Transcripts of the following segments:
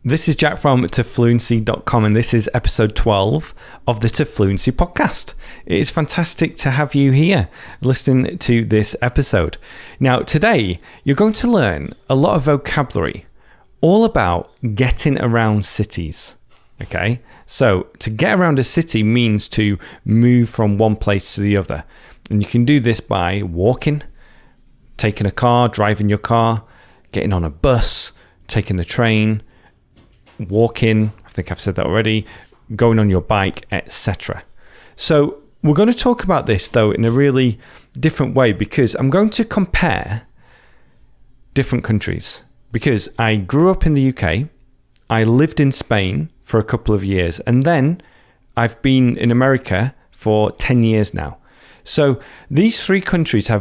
This is Jack from tofluency.com, and this is episode 12 of the To Fluency podcast. It is fantastic to have you here listening to this episode. Now, today, you're going to learn a lot of vocabulary all about getting around cities. Okay, so to get around a city means to move from one place to the other. And you can do this by walking, taking a car, driving your car, getting on a bus, taking the train, walking, I think I've said that already, going on your bike, etc. So we're going to talk about this though in a really different way, because I'm going to compare different countries. Because I grew up in the UK, I lived in Spain for a couple of years, and then I've been in America for 10 years now. So these three countries they're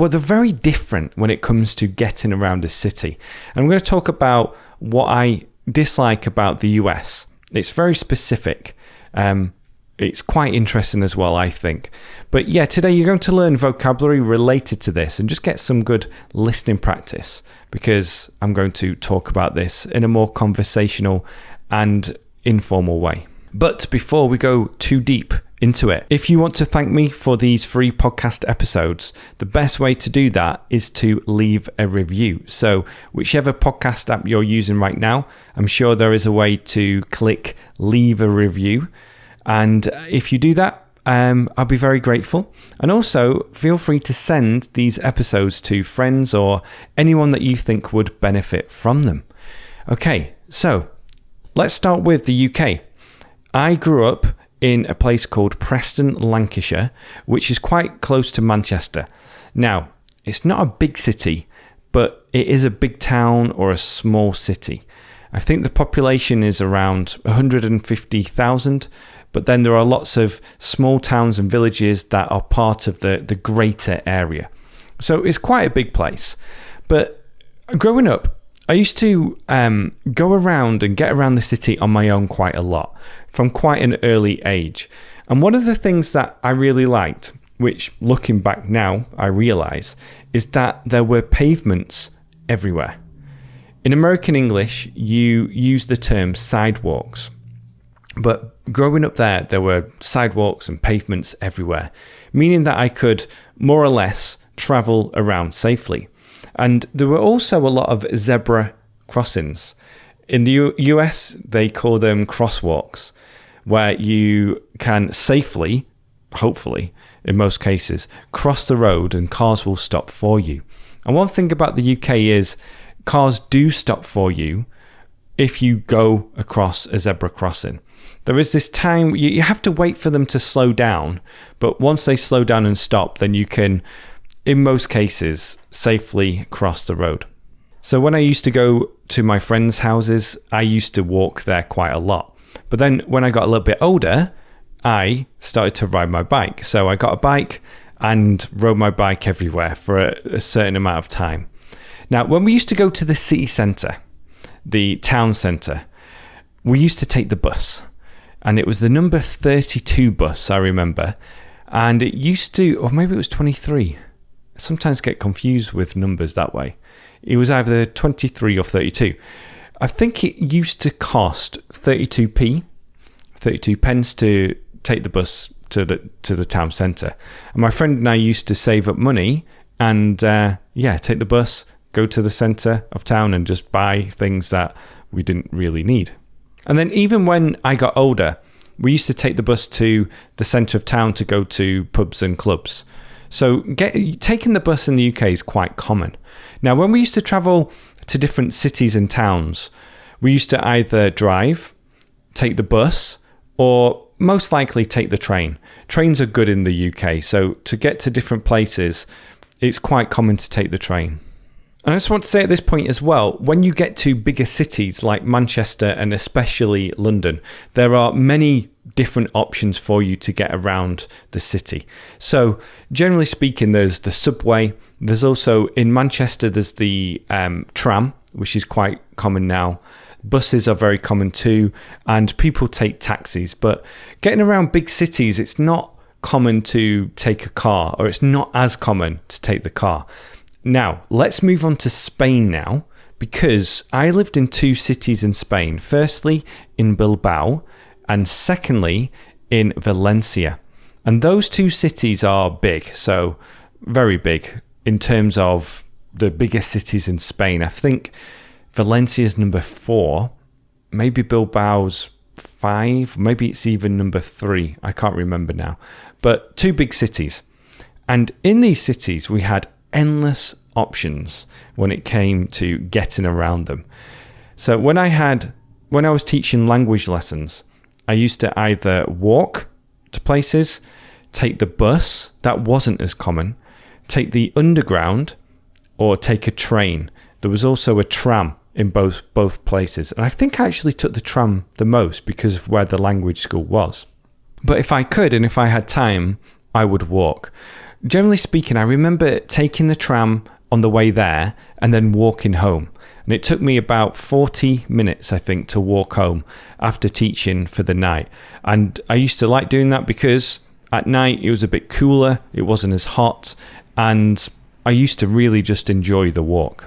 very different when it comes to getting around a city. I'm going to talk about what I dislike about the US. It's very specific. It's quite interesting as well, I think. But yeah, today you're going to learn vocabulary related to this and just get some good listening practice, because I'm going to talk about this in a more conversational and informal way. But before we go too deep into it, if you want to thank me for these free podcast episodes, the best way to do that is to leave a review. So whichever podcast app you're using right now, I'm sure there is a way to click leave a review. And if you do that, I'll be very grateful. And also feel free to send these episodes to friends or anyone that you think would benefit from them. Okay, so let's start with the UK. I grew up in a place called Preston, Lancashire, which is quite close to Manchester. Now, it's not a big city, but it is a big town or a small city. I think the population is around 150,000, but then there are lots of small towns and villages that are part of the greater area. So it's quite a big place. But growing up, I used to go around and get around the city on my own quite a lot from quite an early age. And one of the things that I really liked, which looking back now I realize, is that there were pavements everywhere. In American English, you use the term sidewalks. But growing up there were sidewalks and pavements everywhere, meaning that I could more or less travel around safely. And there were also a lot of zebra crossings. In the US, they call them crosswalks, where you can safely, hopefully, in most cases, cross the road and cars will stop for you. And one thing about the UK is cars do stop for you if you go across a zebra crossing. There is this time, you have to wait for them to slow down, but once they slow down and stop, then you can, in most cases, safely cross the road. So when I used to go to my friends' houses, I used to walk there quite a lot. But then when I got a little bit older, I started to ride my bike. So I got a bike and rode my bike everywhere for a certain amount of time. Now, when we used to go to the city centre, the town centre, we used to take the bus. And it was the number 32 bus, I remember. And it used to, or maybe it was 23. I sometimes get confused with numbers that way. It was either 23 or 32. I think it used to cost 32 pence to take the bus to the town centre. And my friend and I used to save up money and take the bus, go to the centre of town and just buy things that we didn't really need. And then even when I got older, we used to take the bus to the centre of town to go to pubs and clubs. So taking the bus in the UK is quite common. Now, when we used to travel to different cities and towns, we used to either drive, take the bus, or most likely take the train. Trains are good in the UK, so to get to different places, it's quite common to take the train. And I just want to say at this point as well, when you get to bigger cities like Manchester and especially London, there are many different options for you to get around the city. So generally speaking, there's the subway. There's also in Manchester, there's the tram, which is quite common now. Buses are very common too, and people take taxis. But getting around big cities, it's not common to take a car, or it's not as common to take the car. Now, let's move on to Spain now, because I lived in two cities in Spain. Firstly, in Bilbao, and secondly, in Valencia. And those two cities are big, so very big in terms of the biggest cities in Spain. I think Valencia's number 4, maybe Bilbao's 5, maybe it's even number 3. I can't remember now. But two big cities. And in these cities, we had endless options when it came to getting around them. So when I was teaching language lessons, I used to either walk to places, take the bus, that wasn't as common, take the underground, or take a train. There was also a tram in both places. And I think I actually took the tram the most because of where the language school was. But if I could and if I had time, I would walk. Generally speaking, I remember taking the tram on the way there and then walking home. And it took me about 40 minutes, I think, to walk home after teaching for the night. And I used to like doing that because at night it was a bit cooler, it wasn't as hot, and I used to really just enjoy the walk.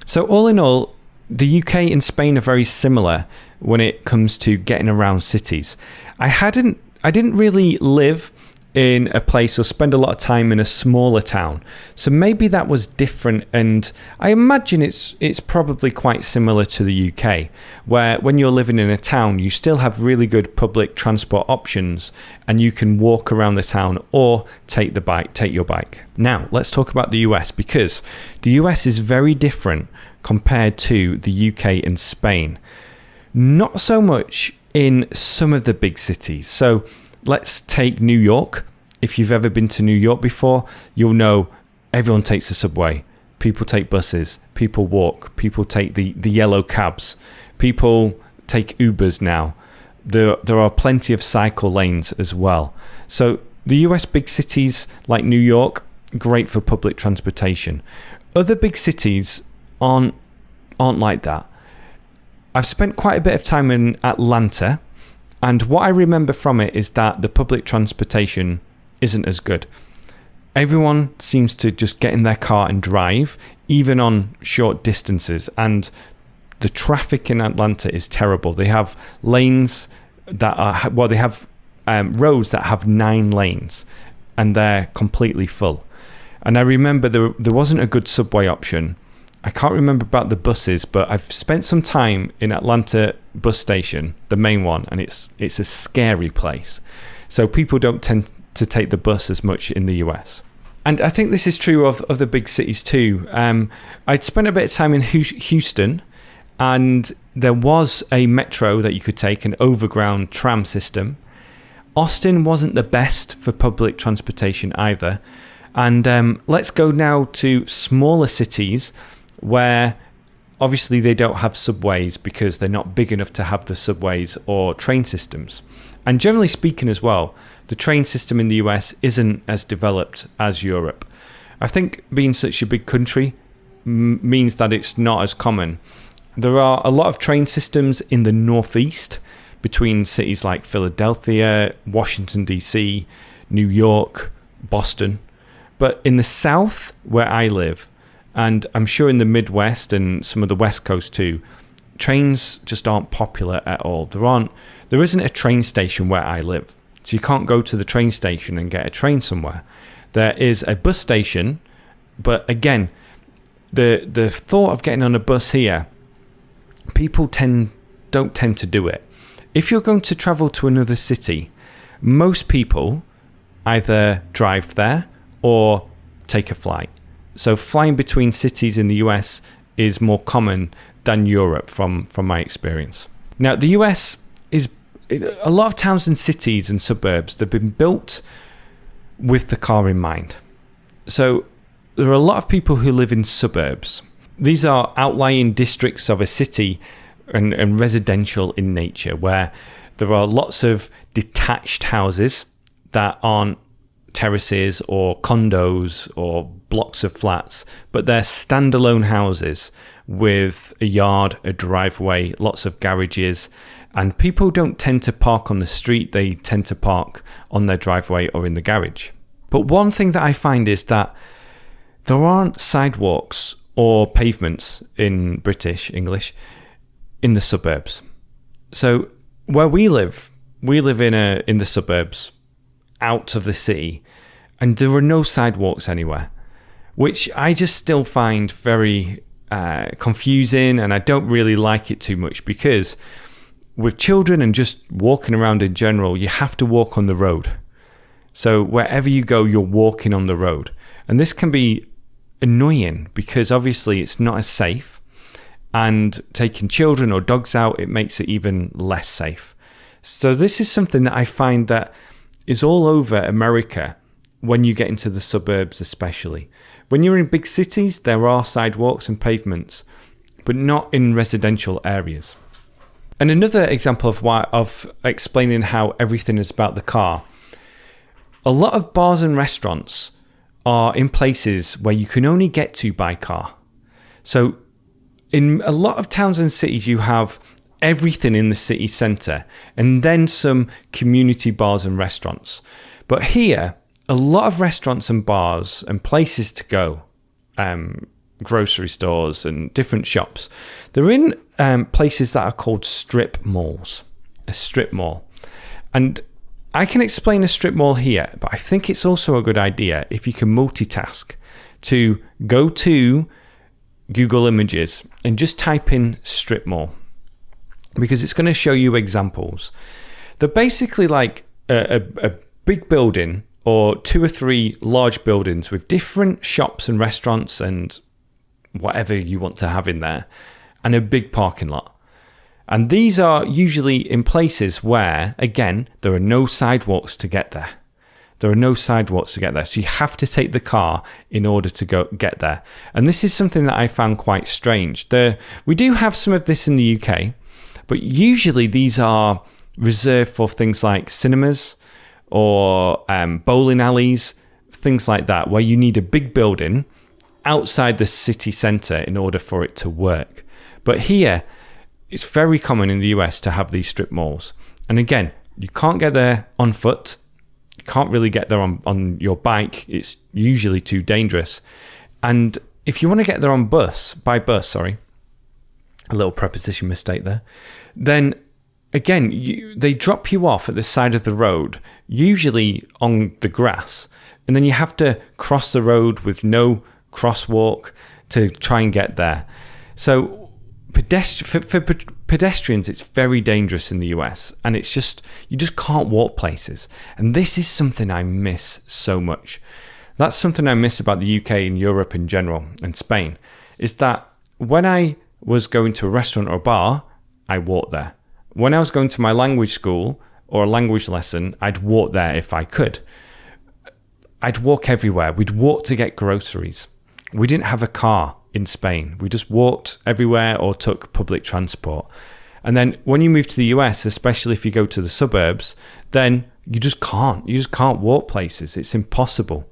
So all in all, the UK and Spain are very similar when it comes to getting around cities. I didn't really live in a place or spend a lot of time in a smaller town, so maybe that was different, and I imagine it's probably quite similar to the UK, where when you're living in a town you still have really good public transport options and you can walk around the town or take your bike. Now let's talk about the US, because the US is very different compared to the UK and Spain. Not so much in some of the big cities. So let's take New York. If you've ever been to New York before, you'll know everyone takes the subway. People take buses. People walk. People take the yellow cabs. People take Ubers now. There are plenty of cycle lanes as well. So the US big cities like New York, great for public transportation. Other big cities aren't like that. I've spent quite a bit of time in Atlanta, and what I remember from it is that the public transportation isn't as good. Everyone seems to just get in their car and drive, even on short distances, and the traffic in Atlanta is terrible. They have lanes that are, they have roads that have 9 lanes, and they're completely full. And I remember there wasn't a good subway option. I can't remember about the buses, but I've spent some time in Atlanta bus station, the main one, and it's a scary place. So people don't tend to take the bus as much in the US. And I think this is true of the big cities too. I'd spent a bit of time in Houston, and there was a metro that you could take, an overground tram system. Austin wasn't the best for public transportation either. And let's go now to smaller cities where obviously they don't have subways because they're not big enough to have the subways or train systems. And generally speaking as well, the train system in the US isn't as developed as Europe. I think being such a big country means that it's not as common. There are a lot of train systems in the northeast between cities like Philadelphia, Washington, D.C., New York, Boston. But in the south, where I live, and I'm sure in the Midwest and some of the West Coast too, trains just aren't popular at all. There isn't a train station where I live. So you can't go to the train station and get a train somewhere. There is a bus station, but again, the thought of getting on a bus here, people don't tend to do it. If you're going to travel to another city, most people either drive there or take a flight. So flying between cities in the US is more common than Europe from my experience. Now, the US is a lot of towns and cities and suburbs, they've been built with the car in mind. So there are a lot of people who live in suburbs. These are outlying districts of a city and residential in nature, where there are lots of detached houses that aren't terraces or condos or blocks of flats, but they're standalone houses with a yard, a driveway, lots of garages, and people don't tend to park on the street, they tend to park on their driveway or in the garage. But one thing that I find is that there aren't sidewalks or pavements in British English in the suburbs. So where we live in the suburbs, out of the city, and there are no sidewalks anywhere, which I just still find very confusing, and I don't really like it too much, because with children and just walking around in general, you have to walk on the road. So wherever you go, you're walking on the road. And this can be annoying because obviously it's not as safe, and taking children or dogs out, it makes it even less safe. So this is something that I find that is all over America when you get into the suburbs especially. When you're in big cities, there are sidewalks and pavements, but not in residential areas. And another example of explaining how everything is about the car, a lot of bars and restaurants are in places where you can only get to by car. So in a lot of towns and cities, you have everything in the city centre and then some community bars and restaurants. But here, a lot of restaurants and bars and places to go, grocery stores and different shops, they're in places that are called strip malls, a strip mall. And I can explain a strip mall here, but I think it's also a good idea if you can multitask to go to Google Images and just type in strip mall, because it's going to show you examples. They're basically like a big building or 2 or 3 large buildings with different shops and restaurants and whatever you want to have in there, and a big parking lot. And these are usually in places where, again, there are no sidewalks to get there. There are no sidewalks to get there. So you have to take the car in order to go get there. And this is something that I found quite strange. We do have some of this in the UK, but usually these are reserved for things like cinemas or bowling alleys, things like that, where you need a big building outside the city centre in order for it to work. But here, it's very common in the US to have these strip malls. And again, you can't get there on foot. You can't really get there on your bike. It's usually too dangerous. And if you want to get there by bus, a little preposition mistake there, then again, they drop you off at the side of the road, usually on the grass, and then you have to cross the road with no crosswalk to try and get there. So for pedestrians, it's very dangerous in the US, and you just can't walk places. And this is something I miss so much. That's something I miss about the UK and Europe in general, and Spain, is that when I was going to a restaurant or a bar, I walked there. When I was going to my language school or a language lesson, I'd walk there if I could. I'd walk everywhere. We'd walk to get groceries. We didn't have a car in Spain. We just walked everywhere or took public transport. And then when you move to the US, especially if you go to the suburbs, then you just can't walk places. It's impossible.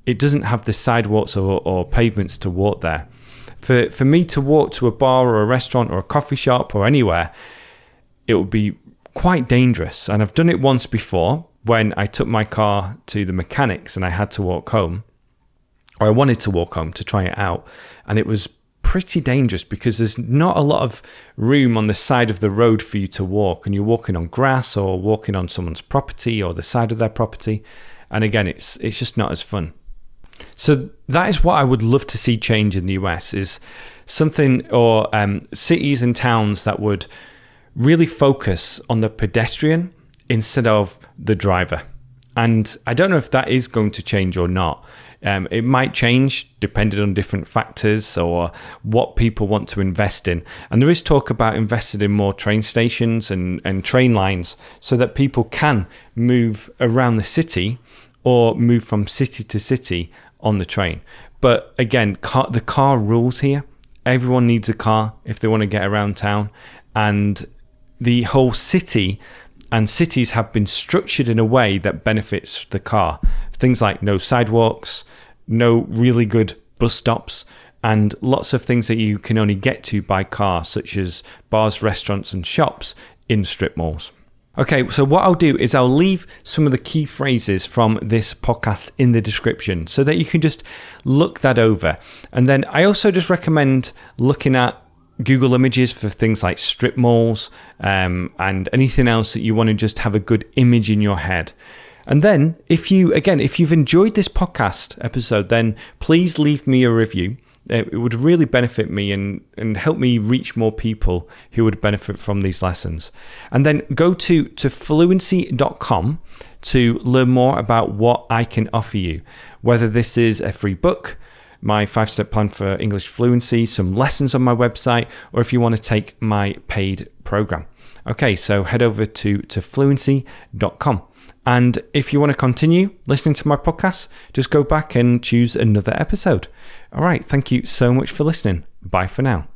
It doesn't have the sidewalks or pavements to walk there. For me to walk to a bar or a restaurant or a coffee shop or anywhere, it would be quite dangerous. And I've done it once before when I took my car to the mechanics and I had to walk home, or I wanted to walk home to try it out. And it was pretty dangerous because there's not a lot of room on the side of the road for you to walk, and you're walking on grass or walking on someone's property or the side of their property. And again, it's just not as fun. So that is what I would love to see change in the US, is something, or cities and towns that would really focus on the pedestrian instead of the driver. And I don't know if that is going to change or not. It might change depending on different factors or what people want to invest in. And there is talk about investing in more train stations and train lines so that people can move around the city or move from city to city on the train. But again, the car rules here. Everyone needs a car if they want to get around town. And the whole city and cities have been structured in a way that benefits the car. Things like no sidewalks, no really good bus stops, and lots of things that you can only get to by car, such as bars, restaurants and shops in strip malls. Okay, so what I'll do is I'll leave some of the key phrases from this podcast in the description so that you can just look that over. And then I also just recommend looking at Google Images for things like strip malls and anything else that you want to just have a good image in your head. And then if you've enjoyed this podcast episode, then please leave me a review. It would really benefit me and help me reach more people who would benefit from these lessons. And then go to fluency.com to learn more about what I can offer you, whether this is a free book, my 5-step plan for English fluency, some lessons on my website, or if you want to take my paid program. Okay, so head over to fluency.com. And if you want to continue listening to my podcast, just go back and choose another episode. All right, thank you so much for listening. Bye for now.